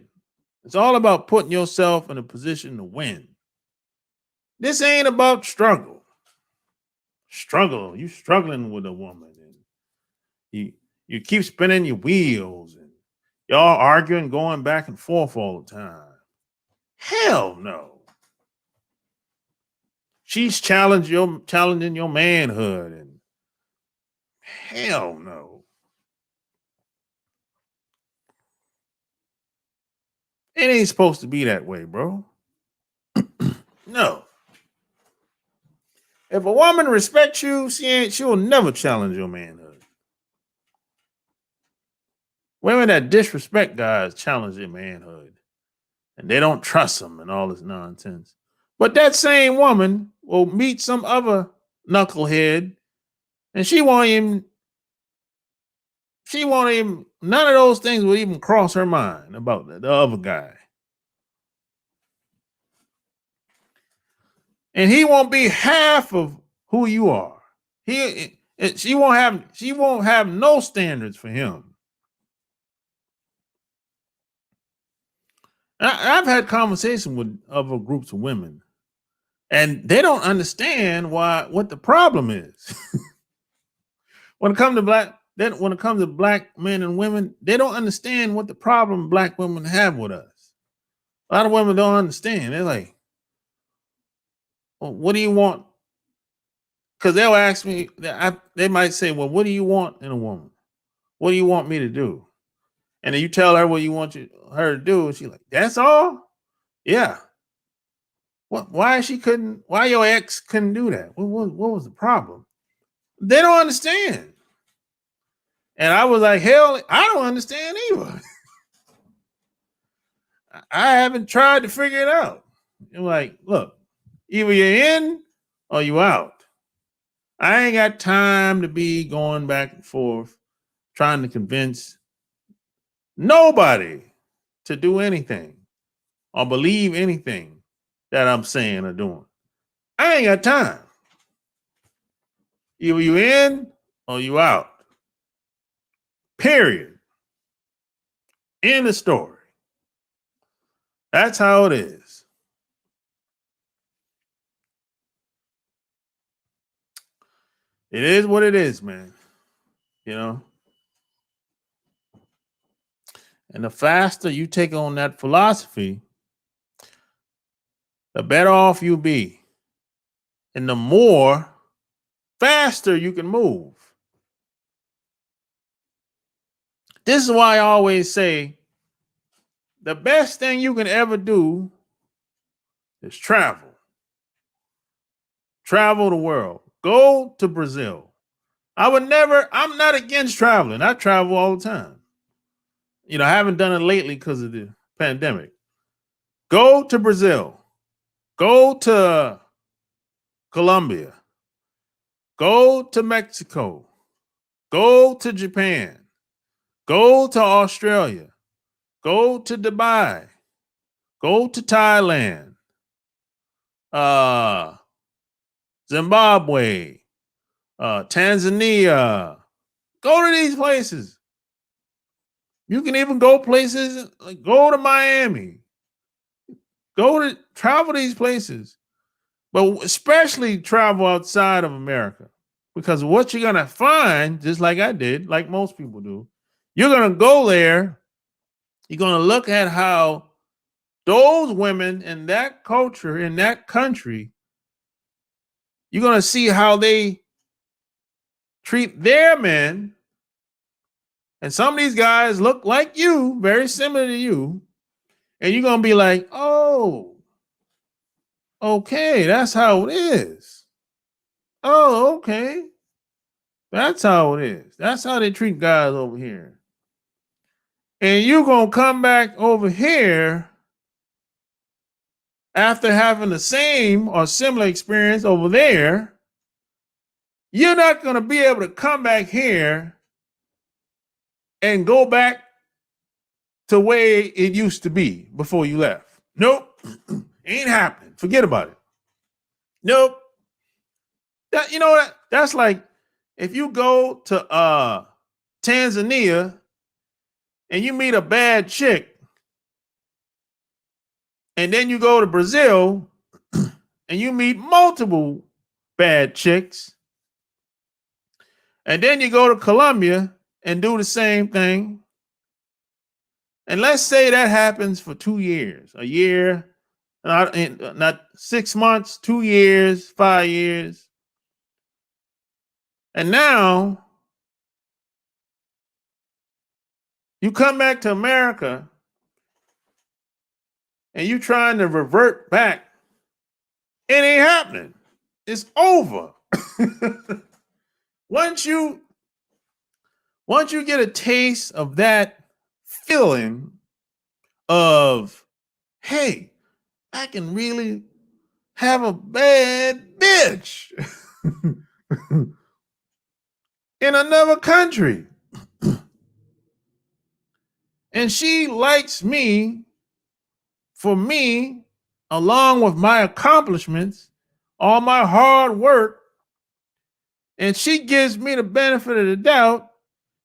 It's all about putting yourself in a position to win. This ain't about struggle. You struggling with a woman, and you keep spinning your wheels, and y'all arguing, going back and forth all the time. Hell no. She's challenging your manhood, and hell no. It ain't supposed to be that way, bro. No. If a woman respects you, she'll never challenge your manhood. Women that disrespect guys challenge their manhood, and they don't trust them and all this nonsense. But that same woman will meet some other knucklehead, and she won't even, none of those things will even cross her mind about the other guy. And he won't be half of who you are. She won't have no standards for him. I've had conversations with other groups of women, and they don't understand what the problem is. When it comes to black men and women, they don't understand what the problem black women have with us. A lot of women don't understand. They're like, well, what do you want? Because they'll ask me, they might say, well, what do you want in a woman? What do you want me to do? And then you tell her what you want her to do, and she's like, that's all? Yeah. Why your ex couldn't do that? What was the problem? They don't understand. And I was like, hell, I don't understand either. I haven't tried to figure it out. You're like, look, either you're in or you out. I ain't got time to be going back and forth trying to convince nobody to do anything or believe anything that I'm saying or doing. I ain't got time. Either you in or you out. Period. End of story. That's how it is. It is what it is, man. You know? And the faster you take on that philosophy, the better off you be. And the more faster you can move. This is why I always say the best thing you can ever do is travel. Travel the world. Go to Brazil. I'm not against traveling. I travel all the time. You know, I haven't done it lately because of the pandemic. Go to Brazil. Go to Colombia. Go to Mexico. Go to Japan. Go to Australia. Go to Dubai. Go to Thailand. Zimbabwe. Tanzania. Go to these places. You can even go places like go to Miami. Travel these places. But especially travel outside of America. Because what you're going to find, just like I did, like most people do, you're going to go there. You're going to look at how those women in that culture, in that country, you're going to see how they treat their men. And some of these guys look like you, very similar to you. And you're going to be like, oh, okay, that's how it is. Oh, okay. That's how it is. That's how they treat guys over here. And you're going to come back over here after having the same or similar experience over there. You're not going to be able to come back here and go back to where it used to be before you left. Nope. Ain't happening. Forget about it. Nope. You know what? That's like if you go to Tanzania and you meet a bad chick, and then you go to Brazil and you meet multiple bad chicks, and then you go to Colombia and do the same thing. And let's say that happens for 2 years, a year, not 6 months, 2 years, 5 years. And now you come back to America and you trying to revert back. It ain't happening. It's over. Once you get a taste of that feeling of, hey, I can really have a bad bitch in another country. And she likes me for me, along with my accomplishments, all my hard work, and she gives me the benefit of the doubt.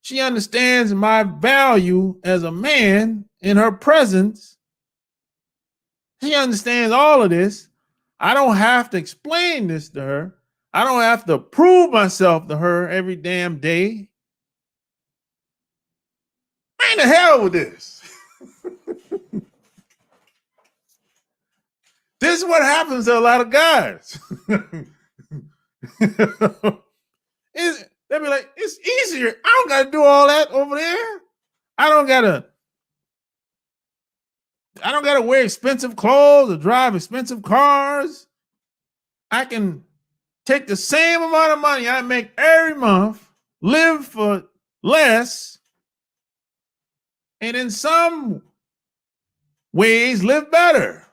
She understands my value as a man in her presence. She understands all of this. I don't have to explain this to her. I don't have to prove myself to her every damn day. I ain't the hell with this. This is what happens to a lot of guys. They'll be like, it's easier. I don't got to do all that over there. I don't gotta wear expensive clothes or drive expensive cars. I can take the same amount of money I make every month, live for less, and in some ways live better.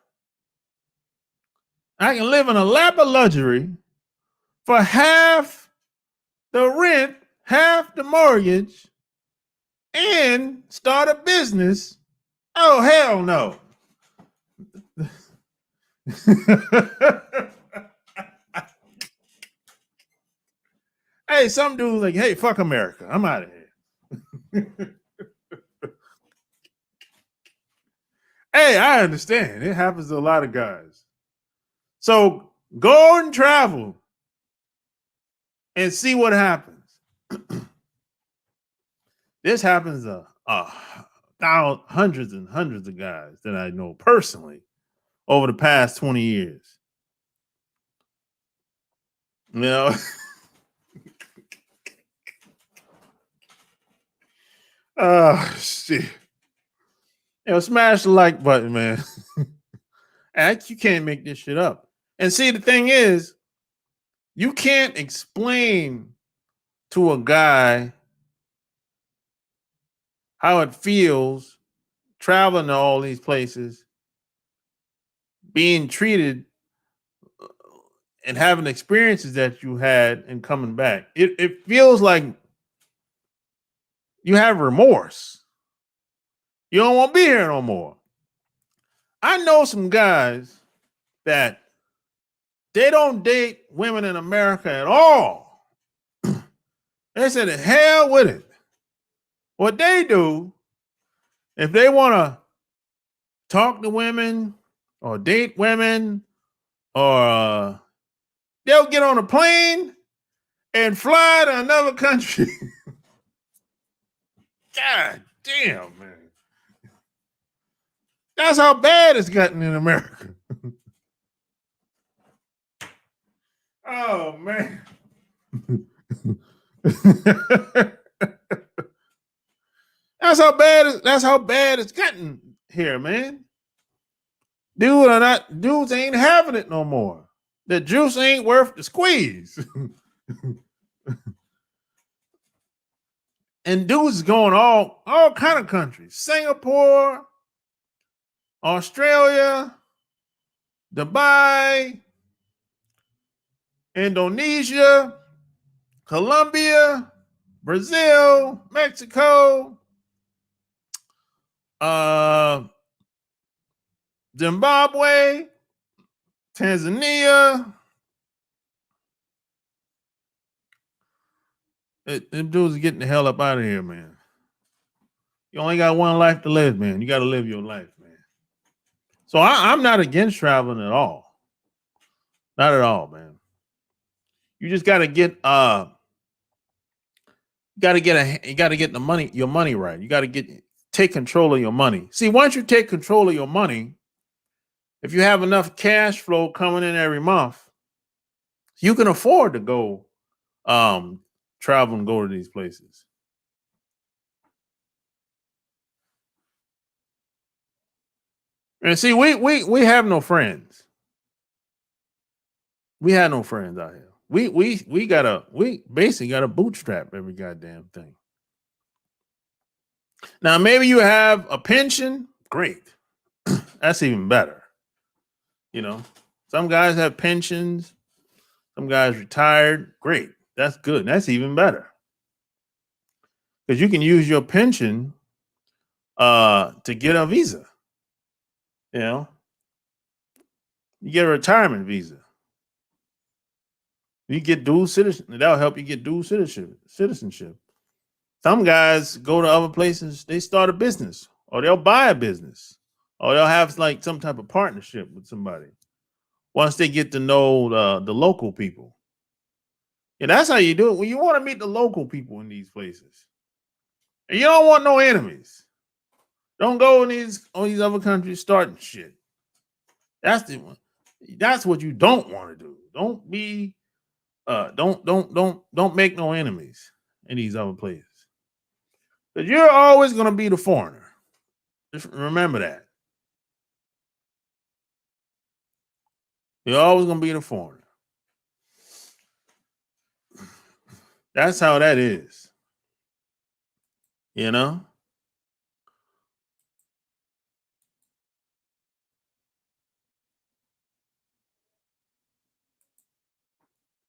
I can live in a lap of luxury for half the rent, half the mortgage, and start a business. Oh, hell no. Hey, some dude's like, hey, fuck America. I'm out of here. Hey, I understand. It happens to a lot of guys. So go and travel and see what happens. This happens to hundreds and hundreds of guys that I know personally over the past 20 years. You know? Oh, shit. Smash the like button, man. You can't make this shit up. And see, the thing is, you can't explain to a guy how it feels traveling to all these places, being treated and having experiences that you had and coming back. It feels like you have remorse. You don't want to be here no more. I know some guys that they don't date women in America at all. They said, the hell with it. What they do, if they want to talk to women or date women, or they'll get on a plane and fly to another country. God damn, man. That's how bad it's gotten in America. Oh, man. That's how bad it's gotten here, man. Dudes ain't having it no more. The juice ain't worth the squeeze. And dudes going all kind of countries. Singapore, Australia, Dubai, Indonesia, Colombia, Brazil, Mexico, Zimbabwe, Tanzania. Them dudes are getting the hell up out of here, man. You only got one life to live, man. You got to live your life, man. So I'm not against traveling at all. Not at all, man. You just got to get you got to get the money, your money right. You got to take control of your money. See, once you take control of your money, if you have enough cash flow coming in every month, you can afford to go travel and go to these places. And see, we have no friends. We had no friends out here. We basically gotta bootstrap every goddamn thing. Now, maybe you have a pension. Great. That's even better. You know, some guys have pensions. Some guys retired. Great. That's good. That's even better. Because you can use your pension to get a visa. You know, you get a retirement visa. You get dual citizenship. That'll help you get dual citizenship. Some guys go to other places, they start a business or they'll buy a business or they'll have like some type of partnership with somebody once they get to know the local people. And that's how you do it when you want to meet the local people in these places. And you don't want no enemies. Don't go in these on these other countries starting shit. That's the one. That's what you don't want to do. Don't be don't make no enemies in these other places. Because you're always gonna be the foreigner. Just remember that. You're always gonna be the foreigner. That's how that is. You know?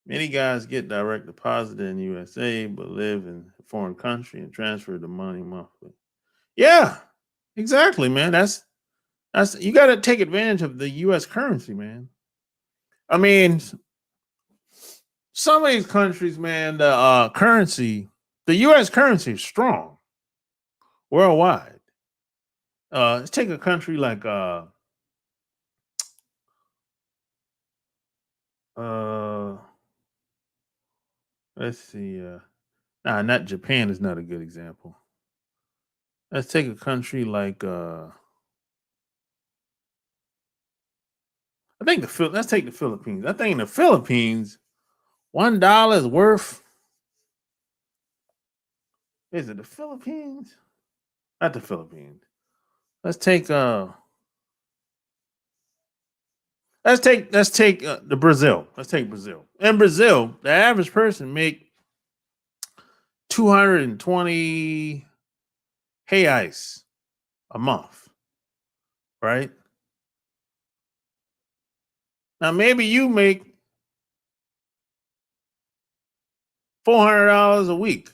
Many guys get direct deposit in USA but live in a foreign country and transfer the money monthly. Yeah, exactly, man. That's you gotta take advantage of the US currency, man. I mean, some of these countries, man, the currency, the US currency is strong worldwide. Let's take a country like uh let's see, not Japan is not a good example. Let's take a country like let's take the Philippines. I think in the Philippines, $1 is worth, is it the Philippines? Not the Philippines. Let's take the Brazil. Let's take Brazil. In Brazil, the average person make 220 reais a month, right? Now maybe you make $400 a week.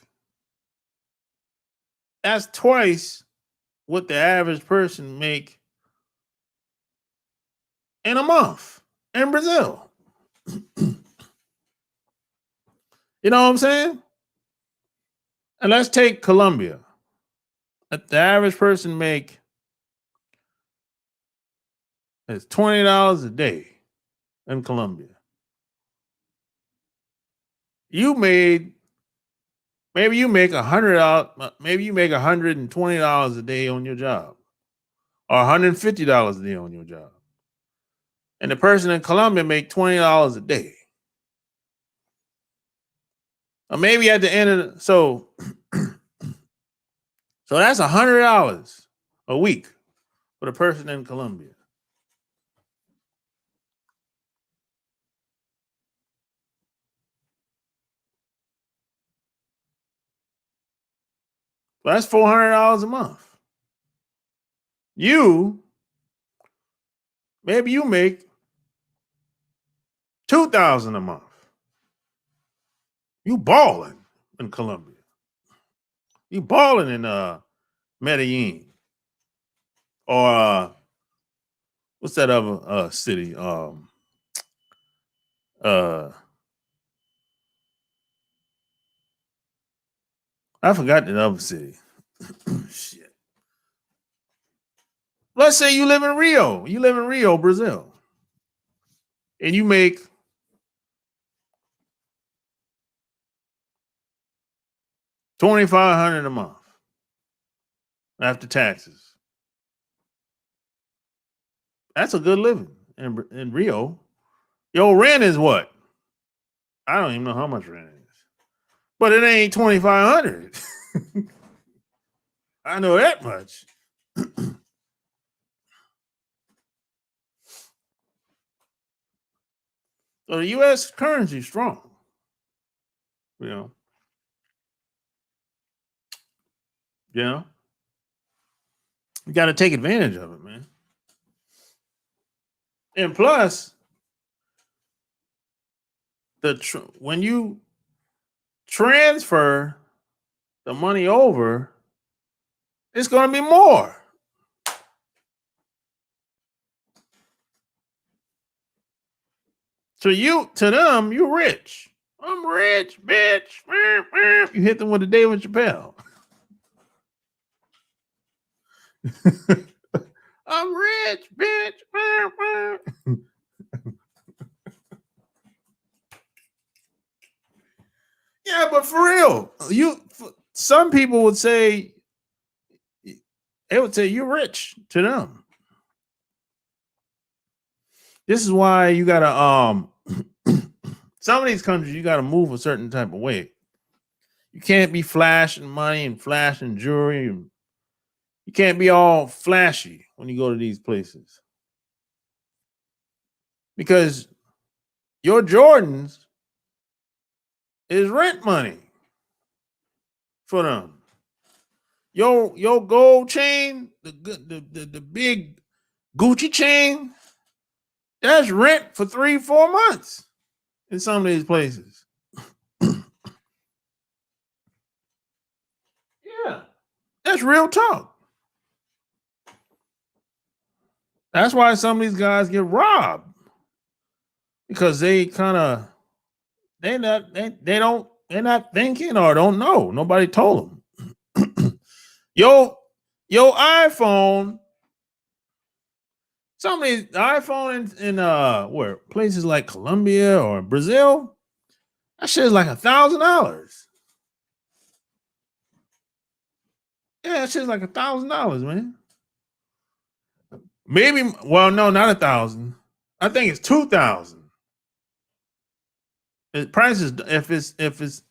That's twice what the average person make in a month in Brazil. You know what I'm saying? And let's take Colombia. The average person make is $20 a day in Colombia. You made maybe you make $100, maybe you make $120 a day on your job, or $150 a day on your job, and the person in Colombia make $20 a day. Or maybe at the end of so that's $100 a week for the person in Colombia. So that's $400 a month. Maybe you make $2,000 a month. You balling in Colombia. You balling in Medellin, or what's that other city? Uh, I forgot the other city. Shit. Let's say you live in Rio. You live in Rio, Brazil, and you make $2,500 a month after taxes. That's a good living in Rio. Your rent is what? I don't even know how much rent it is, but it ain't $2,500. I know that much. So the U.S. currency is strong. You know, you know, you got to take advantage of it, man. And plus, when you transfer the money over, it's going to be more. To them, you rich. I'm rich, bitch. You hit them with a David Chappelle. I'm rich, bitch. Yeah, but for real, some people would say, they would say you're rich to them. This is why you gotta some of these countries you gotta move a certain type of way. You can't be flashing money and flashing jewelry. You can't be all flashy when you go to these places because your Jordans is rent money for them. Your gold chain, the big Gucci chain, that's rent for 3-4 months in some of these places. Yeah, that's real talk. That's why some of these guys get robbed because they kind of they're not thinking or don't know. Nobody told them. Your iPhone. Some of these iPhone in where places like Colombia or Brazil, that shit is like $1,000. Yeah, that shit's like $1,000, man. Maybe, well, no, not 1,000. I think it's 2,000. The price is if the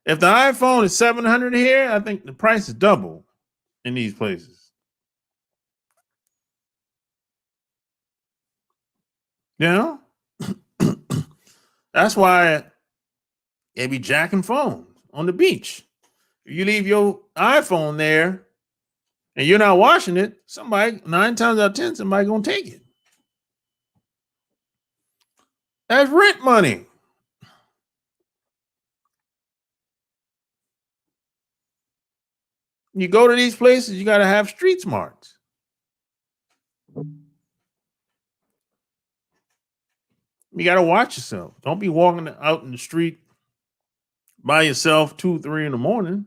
iPhone is 700 here, I think the price is double in these places. You know, that's why they be jacking phones on the beach. If you leave your iPhone there and you're not washing it, somebody 9 times out of 10, somebody gonna take it. That's rent money. You go to these places, you gotta have street smarts. You gotta watch yourself. Don't be walking out in the street by yourself 2-3 in the morning.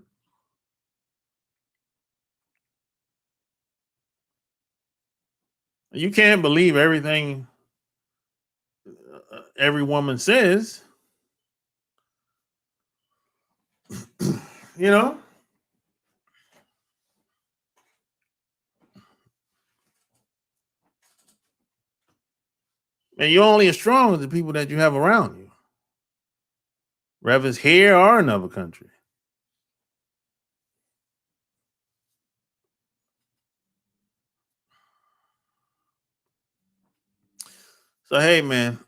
You can't believe everything every woman says. You know, and you're only as strong as the people that you have around you, whether it's here or another country. So hey, man,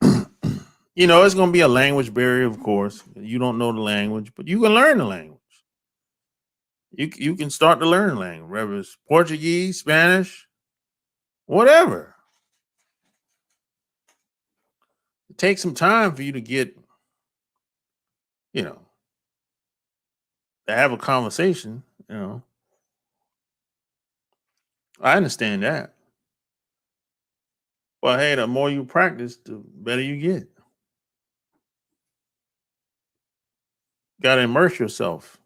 it's going to be a language barrier, of course. You don't know the language, but you can learn the language. You can start to learn the language, whether it's Portuguese, Spanish, whatever. It takes some time for you to get, to have a conversation. I understand that. But hey, the more you practice, the better you get. Got to immerse yourself.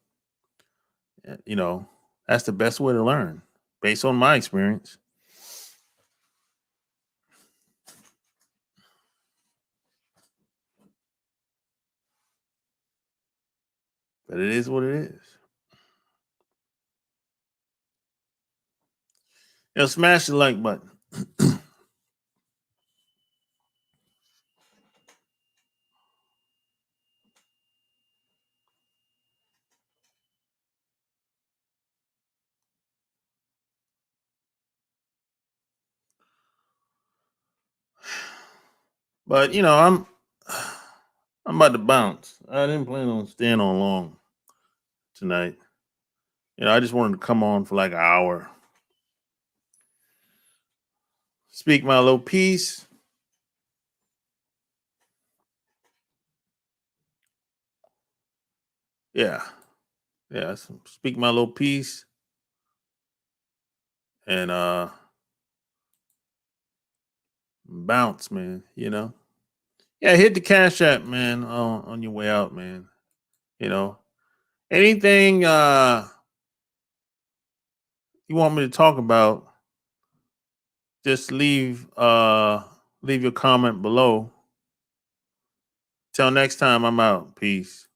That's the best way to learn, based on my experience. But it is what it is. Smash the like button. But I'm about to bounce. I didn't plan on staying on long tonight. I just wanted to come on for like an hour, speak my little piece. Yeah. Speak my little piece. And bounce, man. Yeah, hit the Cash App, man, on your way out, man. Anything you want me to talk about, just leave your comment below. Till next time, I'm out. Peace.